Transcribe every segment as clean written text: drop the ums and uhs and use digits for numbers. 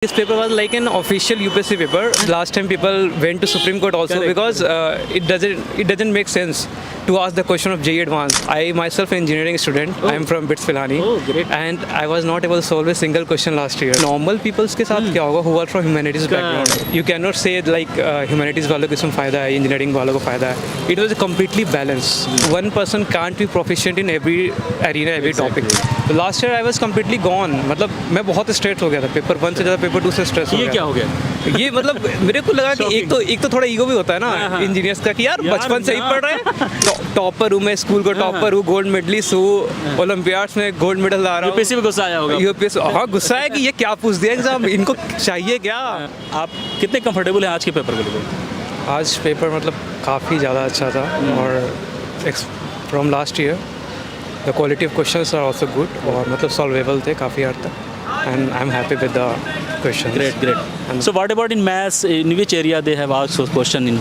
This paper was like an official UPSC paper. Last time people went to Supreme Court also because it doesn't make sense to ask the question of JEE Advanced. I myself an engineering student. I am from BITS Pilani. Oh, great. And I was not able to solve a single question last year. Normal people's के साथ क्या होगा who are from humanities background? You cannot say like humanities वालों को इसमें फायदा है, engineering वालों को फायदा है. It was completely balanced. One person can't be proficient in every arena, every topic. So last year I was completely gone. मतलब मैं बहुत स्ट्रेस हो गया था. पेपर 1 से ज़्यादा पेपर 2 से स्ट्रेस हो ये गया. क्या हो गया? ये मतलब मेरे को लगा कि एक तो थोड़ा ईगो भी होता है ना इंजीनियर्स का कि यार बचपन से ही पढ़ रहे हैं. टॉपर हूँ मैं, स्कूल का टॉपर हूँ, गोल्ड मेडलिस्ट हूँ, ओलंपियाड्स में गोल्ड मेडल ला रहा हूँ. यूपीएससी में गुस्सा आया होगा. यूपीएससी हाँ गुस्सा है कि ये क्या पूछ दिया एग्जाम, इनको चाहिए क्या. आप कितने कंफर्टेबल हैं आज के पेपर को लेकर? आज पेपर मतलब काफ़ी ज़्यादा अच्छा था और from last year the quality of questions are also good और मतलब सॉल्वेबल थे काफ़ी हद तक. And I'm happy with the questions. Great. And so what about in maths? In which area they have asked those question in?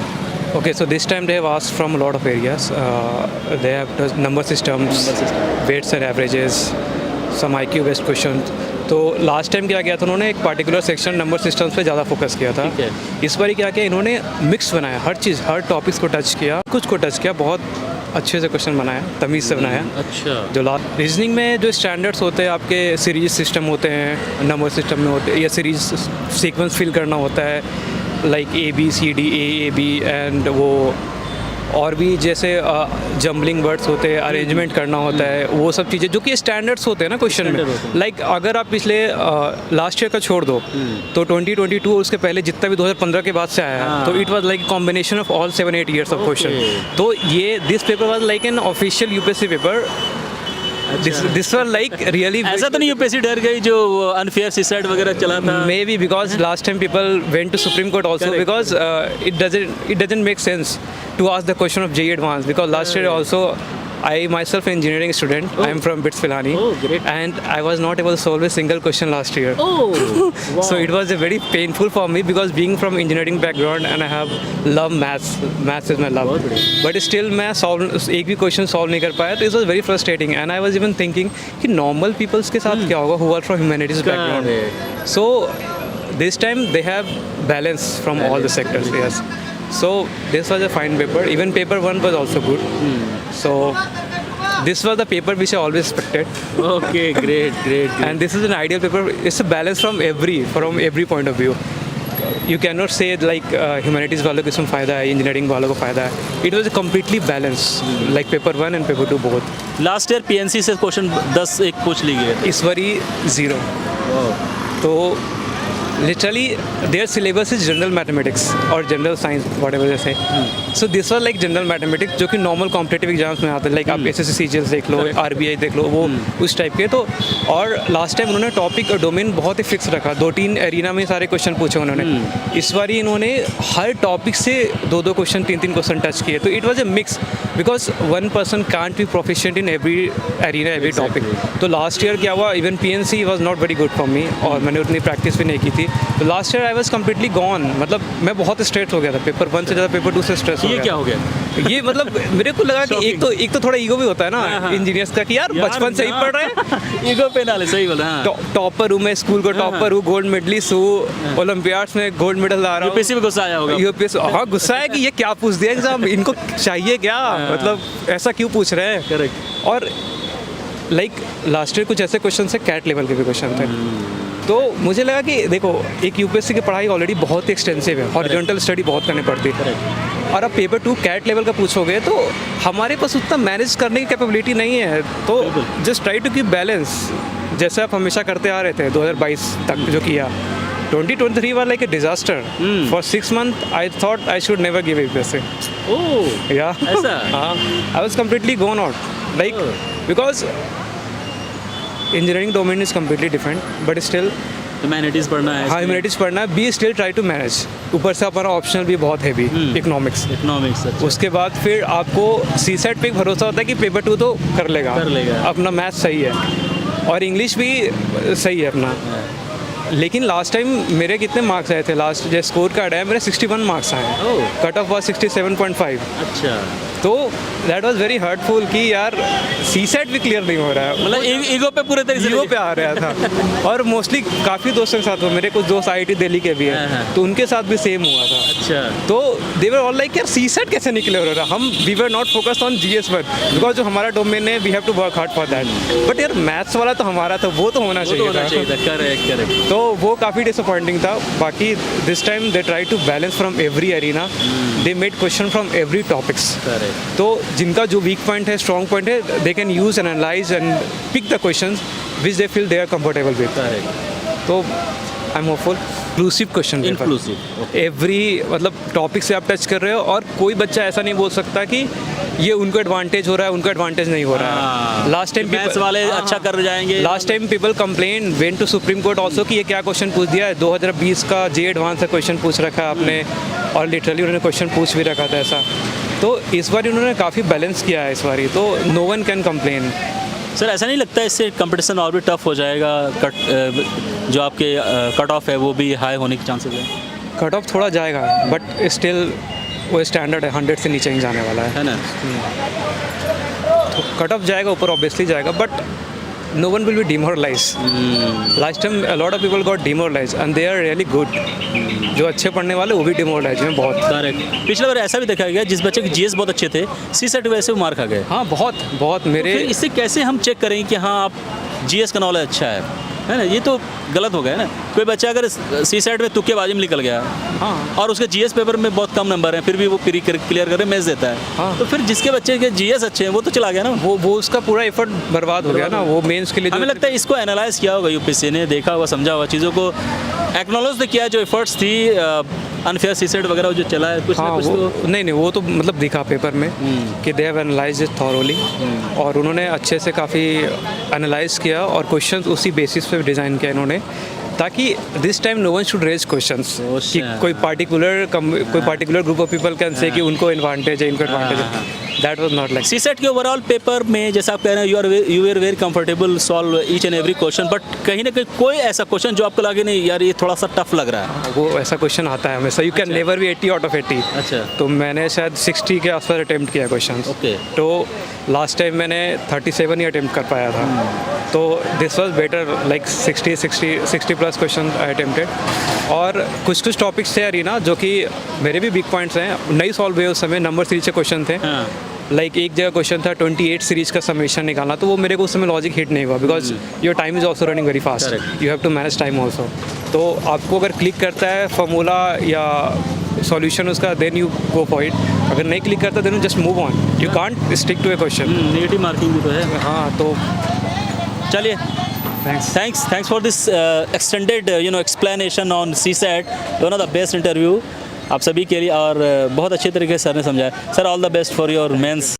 Okay, so this time they have asked from a lot of areas. They have done number systems, weights and averages, some IQ based questions. तो last time क्या किया था उन्होंने एक particular section number systems पे ज़्यादा focus किया था. इस बार क्या किया इन्होंने मिक्स बनाया, हर चीज़ हर टॉपिक्स को टच किया, कुछ को टच किया, बहुत अच्छे से क्वेश्चन बनाया, तमीज़ से बनाया. अच्छा. जो रीजनिंग में जो स्टैंडर्ड्स होते हैं आपके सीरीज सिस्टम होते हैं, नंबर सिस्टम में होते हैं, या सीरीज सीक्वेंस फिल करना होता है like ABCD A B and वो और भी जैसे जम्बलिंग वर्ड्स होते हैं, अरेंजमेंट करना होता है, वो सब चीज़ें जो कि स्टैंडर्ड्स होते हैं ना क्वेश्चन में. लाइक अगर आप पिछले लास्ट ईयर का छोड़ दो तो 2022 उसके पहले जितना भी 2015 के बाद से आया है तो it was like combination of all 7-8 years of question. तो ये this paper was like an official UPSC paper. This was like really. ऐसा तो नहीं यूपीएससी डर गई जो अनफेयर सुसाइड वगैरह चला था? Maybe because last time people went to Supreme Court also because it doesn't make sense to ask the question of JEE Advanced because last year also I myself an engineering student. I am from BITS Pilani. Oh, great. And I was not able to solve a single question last year. Oh, wow. So it was a very painful for me because being from engineering background and I have love maths. Maths is my love. But still मैं एक भी question solve नहीं कर पाया तो it was very frustrating and I was even thinking कि normal peoples के साथ क्या होगा who are from humanities background. So this time they have balance from all the sectors. Yes. So this was a fine paper. Even paper 1 was also good. So this was the paper which I always expected. Okay, great. And this is an ideal paper. It's a balance from every point of view. You cannot say like humanities वालों को इसमें फ़ायदा है, engineering वालों को फ़ायदा है. It was completely balanced, like paper 1 and paper 2 both. Last year PNC से क्वेश्चन 10 एक पूछ ली गए. इस बारी 0. तो literally their syllabus is general mathematics or general science whatever they say. So this was like general mathematics जो कि normal competitive exams में आते हैं like आप SSC CGL देख लो, RBI देख लो, वो उस टाइप के. तो और लास्ट टाइम उन्होंने टॉपिक और डोमेन बहुत ही फिक्स रखा, 2-3 एरिना में सारे क्वेश्चन पूछे उन्होंने. इस बार इन्होंने हर टॉपिक से 2-2 क्वेश्चन 3-3 क्वेश्चन टच किए. तो it was a mix because one person can't be proficient in every arena every topic. तो लास्ट ईयर क्या हुआ, even PNC was not very good for me और मैंने उतनी प्रैक्टिस भी नहीं की थी. तो last year I was completely gone, मतलब मैं बहुत स्ट्रेस हो गया था. पेपर 1 से ज़्यादा पेपर 2 से स्ट्रेस हो गया. ये क्या हो गया? ये मतलब मेरे को लगा कि एक तो थोड़ा ईगो भी होता है ना इंजीनियर्स का कि यार बचपन से ही पढ़ रहे हैं. ईगो पे ना ले, सही बोला. टॉपर हूँ मैं, स्कूल का टॉपर हूँ, गोल्ड मेडलिस्ट हूँ, ओलंपियाड्स में गोल्ड मेडल ला रहा हूँ. यूपीएससी में गुस्सा आया होगा. यूपीएससी हाँ गुस्सा है कि ये क्या पूछ दिया एग्जाम, इनको चाहिए क्या, मतलब ऐसा क्यों पूछ रहे हैं. करेक्ट. और लाइक लास्ट ईयर कुछ ऐसे क्वेश्चन थे, कैट लेवल के भी क्वेश्चन थे. तो मुझे लगा कि देखो एक यूपीएससी की पढ़ाई ऑलरेडी बहुत ही एक्सटेंसिव है, हॉरिजॉन्टल स्टडी बहुत करनी पड़ती है. और अब पेपर 2 कैट लेवल का पूछोगे तो हमारे पास उतना मैनेज करने की कैपेबिलिटी नहीं है. तो just try to keep balance जैसे आप हमेशा करते आ रहे थे 2022 तक जो किया. 2023 was like a disaster. For 6 months, I thought I should never give UPSC. Oh, Yeah. ऐसा? I was completely gone out. Like, because engineering domain is completely different, but still, humanities पढ़ना है. हाँ ह्यूमैनिटीज पढ़ना है. Be still try to manage. ऊपर से हमारा optional भी बहुत हैवी, इकोनॉमिक्स. उसके बाद फिर आपको CSET पे एक भरोसा होता है कि पेपर 2 तो कर लेगा. अपना मैथ सही है और इंग्लिश भी सही है अपना. लेकिन लास्ट टाइम मेरे कितने मार्क्स आए थे, लास्ट जो स्कोर कार्ड है मेरे 61 मार्क्स आए. कट ऑफ हुआ 67.5. अच्छा. तो दैट वाज वेरी हर्टफुल कि यार सी सेट भी क्लियर नहीं हो रहा है, मतलब ईगो पे पूरे तरीके से ईगो पे आ रहा था। और मोस्टली काफ़ी दोस्तों के साथ हुआ, मेरे कुछ दोस्त IIT दिल्ली के भी हाँ, हैं, हाँ। तो उनके साथ भी सेम हुआ था। अच्छा तो दे वर ऑल लाइक यार सी सेट कैसे नहीं क्लियर हो रहा, हम we were not focused on GS one, because जो हमारा डोमेन है we have to work hard for that, but यार मैथ्स वाला तो हमारा था, वो तो होना वो तो होना चाहिए चाहिए था। था, करेक्ट। तो वो काफ़ी डिसअपॉइंटिंग था। बाकी this time they try to balance from every arena, they made question from every topics. Correct. तो जिनका जो वीक पॉइंट है, स्ट्रॉन्ग पॉइंट है, they can use analyse and pick the questions which they feel they are comfortable with. Correct. तो I am hopeful. Inclusive question, inclusive. Every मतलब topic से आप touch कर रहे हो, और कोई बच्चा ऐसा नहीं बोल सकता कि ये उनको एडवांटेज हो रहा है, उनको एडवांटेज नहीं हो रहा है। लास्ट टाइम मैथ्स वाले अच्छा कर जाएंगे। Last time people complain went to supreme court also कि ये क्या क्वेश्चन पूछ दिया है, 2020 का जे एडवांस का क्वेश्चन पूछ रखा है आपने, और लिटरली उन्होंने क्वेश्चन पूछ भी रखा था ऐसा। तो इस बार उन्होंने काफ़ी बैलेंस किया है इस बार, तो no one can complain. Sir ऐसा नहीं लगता इससे कंपटीशन और भी टफ हो जाएगा, जो आपके कट ऑफ है वो भी हाई होने के चांसेस है? कट ऑफ थोड़ा जाएगा, बट स्टिल वो स्टैंडर्ड है, 100 से नीचे ही जाने वाला है। ना? तो कट ऑफ जाएगा ऊपर, ऑब्वियसली जाएगा, but no one will be demoralized. Last time a lot of people got demoralized and they are really good. जो अच्छे पढ़ने वाले वो भी demoralized हैं बहुत। करेक्ट। पिछले बार ऐसा भी देखा गया, जिस बच्चे के GS बहुत अच्छे थे, सी सेट वैसे मार खा गए। हाँ बहुत बहुत मेरे फिर इससे कैसे हम चेक करेंगे कि हाँ आप GS का नॉलेज अच्छा है ना? ये तो गलत हो गया ना। कोई बच्चा अगर सी सेट में तुक्केबाजी में निकल गया, हाँ और उसके GS पेपर में बहुत कम नंबर हैं, फिर भी वो क्लियर करके मेज देता है, हाँ। तो फिर जिसके बच्चे के GS अच्छे हैं वो तो चला गया ना। वो उसका पूरा एफर्ट बर्बाद हो गया ना, वो मेंस के लिए हमें लगता है इसको एनालाइज किया होगा UPSC ने, देखा होगा, समझा होगा, चीज़ों को एक्नॉलेज तो किया, जो एफर्ट्स थी अनफेयर सी सेट वगैरह जो चला है, कुछ हाँ ना कुछ वो तो। नहीं वो तो मतलब दिखा पेपर में कि they have analyse it thoroughly, और उन्होंने अच्छे से काफ़ी एनालाइज किया और क्वेश्चंस उसी बेसिस पे डिज़ाइन किया इन्होंने, ताकि this time no one should raise questions कि कोई particular group of people can say कि उनको एडवांटेज है, इनको एडवांटेज है। That was not like. CSAT के ओवरऑल पेपर में जैसा आप कह रहे हैं, you are very comfortable solve each and every question, but कहीं ना कहीं कोई ऐसा क्वेश्चन जो आपको लगे नहीं यार ये थोड़ा सा टफ लग रहा है? वो ऐसा क्वेश्चन आता है हमेशा, you can never be 80 out of 80। अच्छा। तो मैंने शायद 60 के आसपास अटेम्प्ट किया क्वेश्चन। Okay. तो लास्ट टाइम मैंने 37 ही अटेम्प्ट कर पाया था। तो this was better, like 60 plus question I attempted. और कुछ टॉपिक्स थे अरीना जो कि मेरे भी बिग पॉइंट्स हैं, नहीं सॉल्व हुए उस समय, नंबर सीरीज के क्वेश्चन थे। हाँ। लाइक एक जगह क्वेश्चन था 28 सीरीज का समेशन निकालना, तो वो मेरे को उस समय लॉजिक हिट नहीं हुआ, because your time is also running very fast, Correct. You have to manage time also. तो आपको अगर क्लिक करता है फॉर्मूला या सॉल्यूशन उसका, then you go for it. अगर नहीं क्लिक करता then just move on, you can't stick to a question. Negative marking भी तो है। हाँ तो चलिए, thanks. thanks for this extended explanation on CSAT, one of the best interview आप सभी के लिए, और बहुत अच्छे तरीके से सर ने समझाया। Sir all the best for your mains.